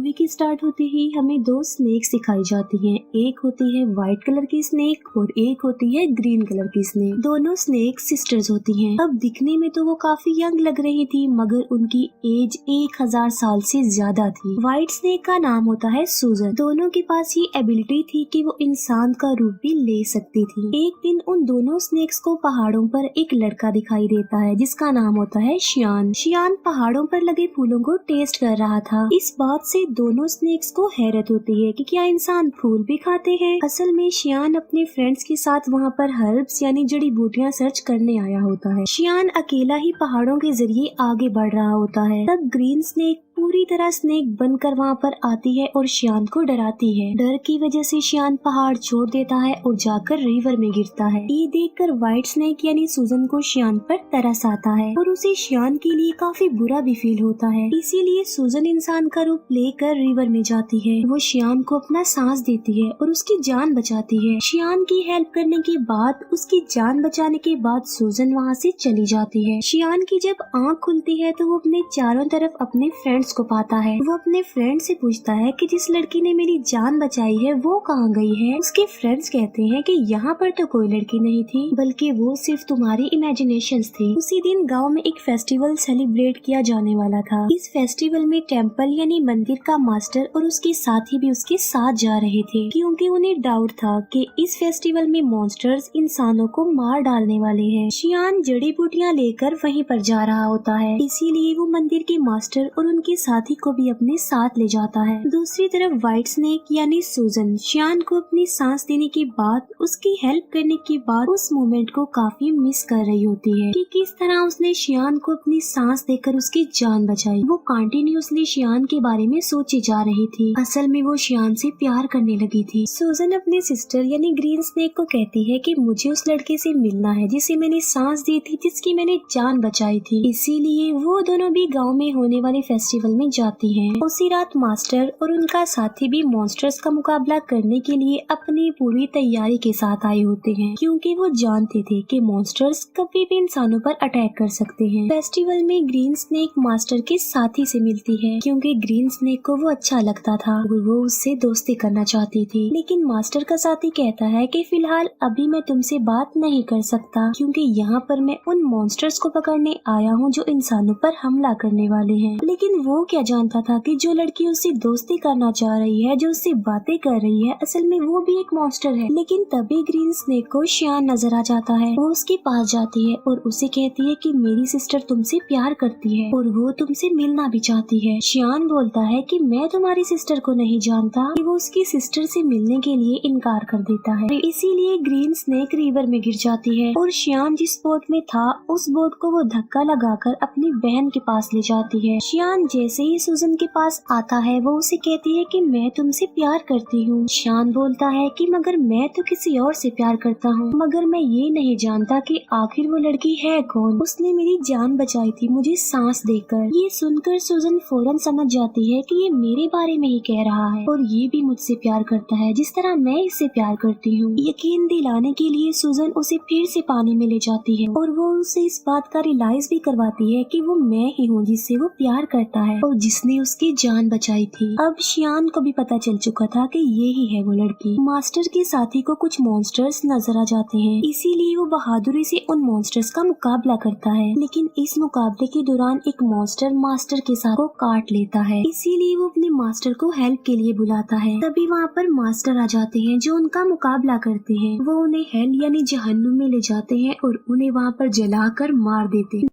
Movie की start होते ही हमें दो स्नेक्स दिखाई जाती हैं। एक होती है व्हाइट कलर की स्नेक और एक होती है ग्रीन कलर की स्नेक। दोनों स्नेक सिस्टर्स होती हैं। अब दिखने में तो वो काफी यंग लग रही थी, मगर उनकी एज 1000 साल से ज्यादा थी। व्हाइट स्नेक का नाम होता है सूजन। दोनों के पास ये एबिलिटी थी कि वो इंसान का रूप भी ले सकती थी। एक दिन उन दोनों स्नेक्स को पहाड़ों पर एक लड़का दिखाई देता है जिसका नाम होता है शियान। शियान पहाड़ों पर लगे फूलों को टेस्ट कर रहा था। इस बात से दोनों स्नेक्स को हैरत होती है कि क्या इंसान फूल भी खाते हैं। असल में शियान अपने फ्रेंड्स के साथ वहाँ पर हर्ब्स यानी जड़ी बूटियाँ सर्च करने आया होता है। शियान अकेला ही पहाड़ों के जरिए आगे बढ़ रहा होता है। तब ग्रीन स्नेक पूरी तरह स्नेक बनकर वहाँ पर आती है और शियान को डराती है। डर की वजह से शियान पहाड़ छोड़ देता है और जाकर रिवर में गिरता है। ये देखकर व्हाइट स्नेक यानी सूजन को शियान पर तरस आता है और उसे शियान के लिए काफी बुरा भी फील होता है। इसीलिए सूजन इंसान का रूप लेकर रिवर में जाती है। वो शियान को अपना सांस देती है और उसकी जान बचाती है। शियान की हेल्प करने के बाद, उसकी जान बचाने के बाद सूजन वहाँ से चली जाती है। शियान की जब आँख खुलती है तो वो अपने चारों तरफ अपने फ्रेंड्स को पाता है। वो अपने फ्रेंड से पूछता है कि जिस लड़की ने मेरी जान बचाई है वो कहाँ गई है। उसके फ्रेंड्स कहते हैं कि यहाँ पर तो कोई लड़की नहीं थी, बल्कि वो सिर्फ तुम्हारी इमेजिनेशंस थी। उसी दिन गांव में एक फेस्टिवल सेलिब्रेट किया जाने वाला था। इस फेस्टिवल में टेम्पल यानी मंदिर का मास्टर और उसके साथी भी उसके साथ जा रहे थे, क्योंकि उन्हें डाउट था कि इस फेस्टिवल में मॉन्स्टर्स इंसानों को मार डालने वाले हैं। शियान जड़ी बूटियाँ लेकर वहीं पर जा रहा होता है, इसीलिए वो मंदिर के मास्टर और उनके साथी को भी अपने साथ ले जाता है। दूसरी तरफ व्हाइट स्नेक यानी सूजन शियान को अपनी सांस देने के बाद, उसकी हेल्प करने के बाद उस मोमेंट को काफी मिस कर रही होती है कि किस तरह उसने शियान को अपनी सांस देकर उसकी जान बचाई। वो कंटिन्यूअसली शियान के बारे में सोची जा रही थी। असल में वो शियान से प्यार करने लगी थी। सूजन अपने सिस्टर यानी ग्रीन स्नेक को कहती है कि मुझे उस लड़के से मिलना है जिसे मैंने सांस दी थी, जिसकी मैंने जान बचाई थी। इसीलिए वो दोनों भी गाँव में होने वाले फेस्टिवल में जाती हैं। उसी रात मास्टर और उनका साथी भी मॉन्स्टर्स का मुकाबला करने के लिए अपनी पूरी तैयारी के साथ आए होते हैं, क्योंकि वो जानते थे कि मॉन्स्टर्स कभी भी इंसानों पर अटैक कर सकते हैं। फेस्टिवल में ग्रीन स्नेक मास्टर के साथी से मिलती है, क्योंकि ग्रीन स्नेक को वो अच्छा लगता था और वो उससे दोस्ती करना चाहती थी। लेकिन मास्टर का साथी कहता है कि फिलहाल अभी मैं तुमसे बात नहीं कर सकता, क्योंकि यहाँ पर मैं उन मॉन्स्टर्स को पकड़ने आया हूँ जो इंसानों पर हमला करने वाले हैं। लेकिन वो क्या जानता था कि जो लड़की उससे दोस्ती करना चाह रही है, जो उससे बातें कर रही है, असल में वो भी एक मॉन्स्टर है। लेकिन तभी ग्रीन स्नेक को शियान नजर आ जाता है। वो उसके पास जाती है और उसे कहती है कि मेरी सिस्टर तुमसे प्यार करती है और वो तुमसे मिलना भी चाहती है। शियान बोलता है कि मैं तुम्हारी सिस्टर को नहीं जानता, कि वो उसकी सिस्टर से मिलने के लिए इनकार कर देता है। इसीलिए ग्रीन स्नेक रिवर में गिर जाती है और शियान जिस बोट में था उस बोट को वो धक्का लगाकर अपनी बहन के पास ले जाती है। शियान जैसे ही सूजन के पास आता है वो उसे कहती है कि मैं तुमसे प्यार करती हूँ। शियान बोलता है कि मगर मैं तो किसी और से प्यार करता हूँ, मगर मैं ये नहीं जानता कि आखिर वो लड़की है कौन। उसने मेरी जान बचाई थी मुझे सांस देकर। ये सुनकर सूजन फौरन समझ जाती है कि ये मेरे बारे में ही कह रहा है और ये भी मुझसे प्यार करता है जिस तरह मैं इससे प्यार करती हूँ। यकीन दिलाने के लिए सूजन उसे फिर से पानी में ले जाती है और वो उसे इस बात का रियलाइज भी करवाती है कि वो मैं ही हूँ जिससे वो प्यार करता है और जिसने उसकी जान बचाई थी। अब शियान को भी पता चल चुका था कि ये ही है वो लड़की। मास्टर के साथी को कुछ मॉन्स्टर्स नजर आ जाते हैं, इसीलिए वो बहादुरी से उन मॉन्स्टर्स का मुकाबला करता है। लेकिन इस मुकाबले के दौरान एक मॉन्स्टर मास्टर के साथ को काट लेता है, इसीलिए वो अपने मास्टर को हेल्प के लिए बुलाता है। तभी वहाँ पर मास्टर आ जाते हैं जो उनका मुकाबला करते हैं। वो उन्हें हेल यानी जहन्नुम में ले जाते हैं और उन्हें वहाँ पर जलाकर मार देते हैं।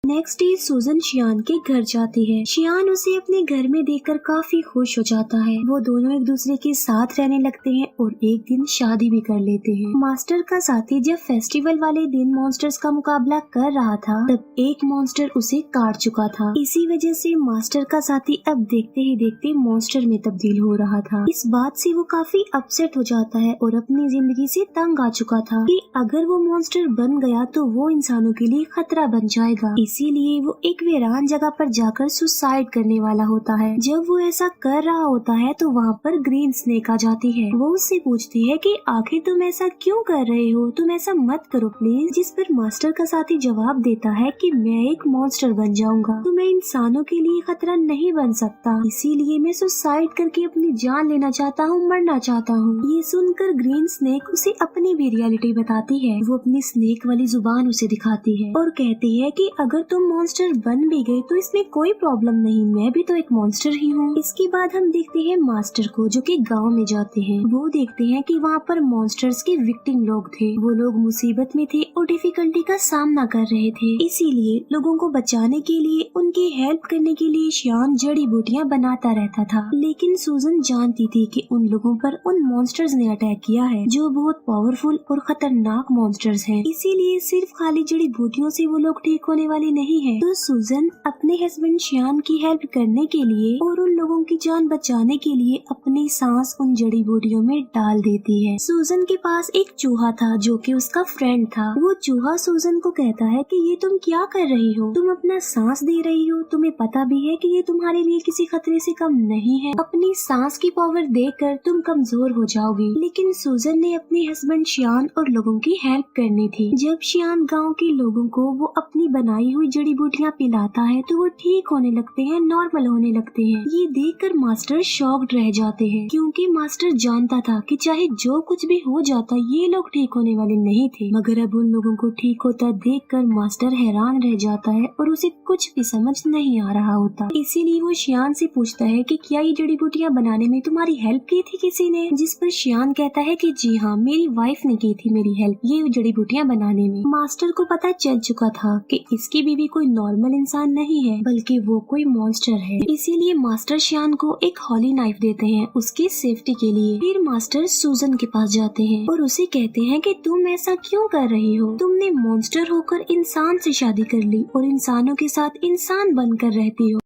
नेक्स्ट डे सूजन शियान के घर जाती है। शियान उसे अपने घर में देखकर काफी खुश हो जाता है। वो दोनों एक दूसरे के साथ रहने लगते हैं और एक दिन शादी भी कर लेते हैं। मास्टर का साथी जब फेस्टिवल वाले दिन मॉन्स्टर्स का मुकाबला कर रहा था तब एक मॉन्स्टर उसे काट चुका था। इसी वजह से मास्टर का साथी अब देखते ही देखते मॉन्स्टर में तब्दील हो रहा था। इस बात से वो काफी अपसेट हो जाता है और अपनी जिंदगी से तंग आ चुका था कि अगर वो मॉन्स्टर बन गया तो वो इंसानों के लिए खतरा बन जाएगा। इसीलिए वो एक वीरान जगह पर जाकर सुसाइड करने वाला होता है। जब वो ऐसा कर रहा होता है तो वहाँ पर ग्रीन स्नेक आ जाती है। वो उससे पूछती है कि आखिर तुम ऐसा क्यों कर रहे हो, तुम ऐसा मत करो प्लीज। जिस पर मास्टर का साथी जवाब देता है कि मैं एक मॉन्स्टर बन जाऊंगा तो मैं इंसानों के लिए खतरा नहीं बन सकता, इसीलिए मैं सुसाइड करके अपनी जान लेना चाहता हूँ, मरना चाहता हूँ। ये सुनकर ग्रीन स्नेक उसे अपनी भी रियलिटी बताती है। वो अपनी स्नेक वाली जुबान उसे दिखाती है और कहती है कि अगर तुम मॉन्स्टर बन भी गए तो इसमें कोई प्रॉब्लम नहीं, मैं भी तो एक मॉन्स्टर ही हूँ। इसके बाद हम देखते हैं मास्टर को जो कि गांव में जाते हैं। वो देखते हैं कि वहाँ पर मॉन्स्टर्स के विक्टिम लोग थे। वो लोग मुसीबत में थे और डिफिकल्टी का सामना कर रहे थे, इसीलिए लोगों को बचाने के लिए, उनकी हेल्प करने के लिए शियान जड़ी बूटियाँ बनाता रहता था। लेकिन सूजन जानती थी कि उन लोगों पर उन मॉन्स्टर्स ने अटैक किया है जो बहुत पावरफुल और खतरनाक मॉन्स्टर्स हैं। इसीलिए सिर्फ खाली जड़ी बूटियों से वो लोग ठीक होने वाले नहीं है। तो सूजन अपने हस्बैंड शियान की हेल्प करने के लिए और उन लोगों की जान बचाने के लिए अपनी सांस उन जड़ी बूटियों में डाल देती है। सूजन के पास एक चूहा था जो कि उसका फ्रेंड था। वो चूहा सूजन को कहता है कि ये तुम क्या कर रही हो, तुम अपना सांस दे रही हो, तुम्हें पता भी है कि ये तुम्हारे लिए किसी खतरे से कम नहीं है, अपनी सांस की पावर देकर तुम कमजोर हो जाओगी। लेकिन सूजन ने अपने हस्बैंड शियान और लोगों की हेल्प करनी थी। जब शियान गांव के लोगों को वो अपनी बनाई हुई जड़ी बूटियाँ पिलाता है तो वो ठीक होने लगते हैं, नॉर्मल होने लगते हैं। ये देखकर मास्टर शॉक्ड रह जाते हैं क्योंकि मास्टर जानता था कि चाहे जो कुछ भी हो जाता ये लोग ठीक होने वाले नहीं थे। मगर अब उन लोगों को ठीक होता देखकर मास्टर हैरान रह जाता है और उसे कुछ भी समझ नहीं आ रहा होता। इसीलिए वो शियान से पूछता है कि क्या ये जड़ी बूटियाँ बनाने में तुम्हारी हेल्प की थी किसी ने? जिस पर शियान कहता है कि जी हाँ, मेरी वाइफ ने की थी मेरी हेल्प ये जड़ी बूटियाँ बनाने में। मास्टर को पता चल चुका था कि इसकी बीवी कोई नॉर्मल इंसान नहीं है बल्कि वो कोई मॉन्स्टर है। इसीलिए मास्टर शियान को एक हॉली नाइफ देते हैं उसकी सेफ्टी के लिए। फिर मास्टर सूजन के पास जाते हैं और उसे कहते हैं कि तुम ऐसा क्यों कर रही हो, तुमने मॉन्स्टर होकर इंसान से शादी कर ली और इंसानों के साथ इंसान बनकर रहती हो,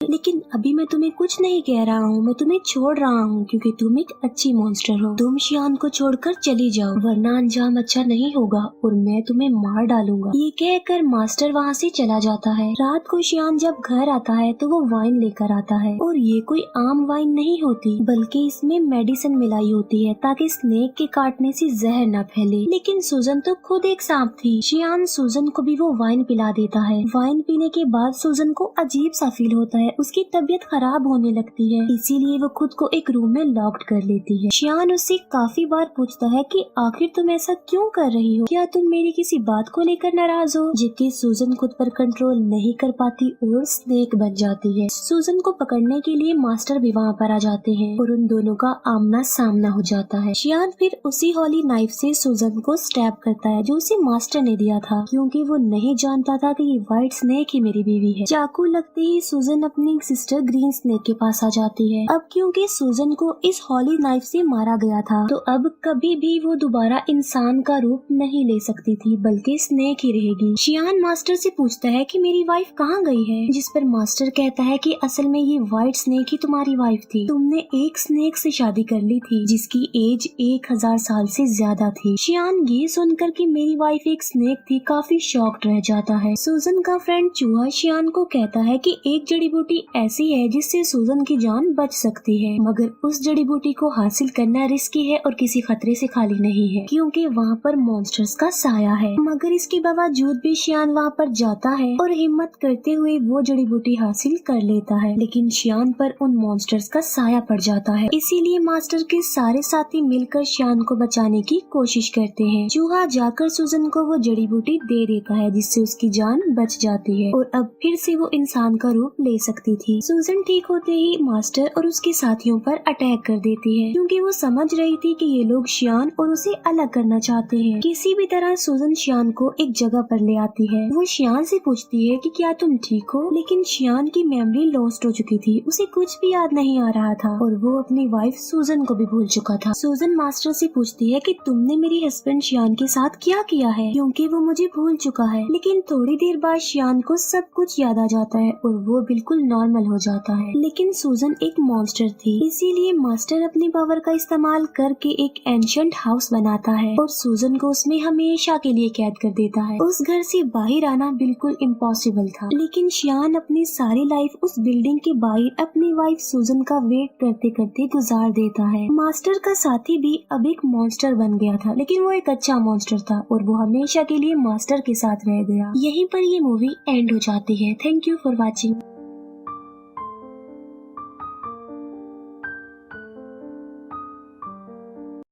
लेकिन अभी मैं तुम्हें कुछ नहीं कह रहा हूँ, मैं तुम्हें छोड़ रहा हूँ क्योंकि तुम एक अच्छी मॉन्स्टर हो। तुम शियान को छोड़कर चली जाओ वरना अंजाम अच्छा नहीं होगा और मैं तुम्हें मार डालूंगा। ये कहकर मास्टर वहाँ से चला जाता है। रात को शियान जब घर आता है तो वो वाइन लेकर आता है और ये कोई आम वाइन नहीं होती बल्कि इसमें मेडिसिन मिलाई होती है ताकि स्नेक के काटने से जहर न फैले। लेकिन सूजन तो खुद एक सांप थी। शियान सूजन को भी वो वाइन पिला देता है। वाइन पीने के बाद सूजन को अजीब सा फील होता है, उसकी तबीयत खराब होने लगती है, इसीलिए वो खुद को एक रूम में लॉक्ड कर लेती है। शियान उससे काफी बार पूछता है कि आखिर तुम ऐसा क्यों कर रही हो, क्या तुम मेरी किसी बात को लेकर नाराज हो? जबकि सूजन खुद पर कंट्रोल नहीं कर पाती और स्नेक बन जाती है। सूजन को पकड़ने के लिए मास्टर भी वहाँ पर आ जाते हैं और उन दोनों का आमना सामना हो जाता है। शियान फिर उसी हॉली नाइफ से सूजन को स्टैब करता है जो उसे मास्टर ने दिया था क्योंकि वो नहीं जानता था कि ये व्हाइट स्नेक ही मेरी बीवी है। चाकू लगते ही सूजन अपनी सिस्टर ग्रीन स्नेक के पास आ जाती है। अब क्योंकि सूजन को इस हॉली नाइफ से मारा गया था तो अब कभी भी वो दोबारा इंसान का रूप नहीं ले सकती थी बल्कि स्नेक ही रहेगी। शियान मास्टर से पूछता है कि मेरी वाइफ कहाँ गई है, जिस पर मास्टर कहता है कि असल में ये व्हाइट स्नेक ही तुम्हारी वाइफ थी, तुमने एक स्नेक से शादी कर ली थी जिसकी एज 1000 साल से ज्यादा थी। शियान ये सुनकर कि मेरी वाइफ एक स्नेक थी काफी शॉक्ड रह जाता है। सूजन का फ्रेंड चूहा शियान को कहता है कि एक जड़ी बूटी ऐसी है जिससे सूजन की जान बच सकती है मगर उस जड़ी बूटी को हासिल करना रिस्की है और किसी खतरे से खाली नहीं है क्योंकि वहाँ पर मॉन्स्टर्स का साया है। मगर इसके बावजूद भी शियान वहाँ पर जाता है और हिम्मत करते हुए वो जड़ी बूटी हासिल कर लेता है, लेकिन शियान पर उन मॉन्स्टर्स का साया पड़ जाता है। इसीलिए मास्टर के सारे साथी मिलकर शियान को बचाने की कोशिश करते हैं। चूहा जाकर सूजन को वो जड़ी बूटी दे देता है जिससे उसकी जान बच जाती है और अब फिर से वो इंसान का रूप ले सकती थी। सूजन ठीक होते ही मास्टर और उसके साथियों पर अटैक कर देती है क्योंकि वो समझ रही थी कि ये लोग शियान और उसे अलग करना चाहते हैं। किसी भी तरह सूजन शियान को एक जगह पर ले आती है। वो शियान से पूछती है कि क्या तुम ठीक हो, लेकिन शियान की मेमोरी लॉस्ट हो चुकी थी, उसे कुछ भी याद नहीं आ रहा था और वो अपनी वाइफ सूजन को भी भूल चुका था। सूजन मास्टर से पूछती है कि तुमने मेरी हस्बैंड शियान के साथ क्या किया है क्योंकि वो मुझे भूल चुका है। लेकिन थोड़ी देर बाद शियान को सब कुछ याद आ जाता है और वो बिल्कुल नॉर्मल हो जाता है। लेकिन सूजन एक मॉन्स्टर थी, इसीलिए मास्टर अपनी पावर का इस्तेमाल करके एक एंशिएंट हाउस बनाता है और सूजन को उसमें हमेशा के लिए कैद कर देता है। उस घर से बाहर आना बिल्कुल इम्पॉसिबल था, लेकिन शियान अपनी सारी लाइफ उस बिल्डिंग के बाहर अपनी वाइफ सूजन का वेट करते करते गुजार देता है। मास्टर का साथी भी अब एक मॉन्स्टर बन गया था, लेकिन वो एक अच्छा मॉन्स्टर था और वो हमेशा के लिए मास्टर के साथ रह गया। यहीं पर ये मूवी एंड हो जाती है। Thank you for watching.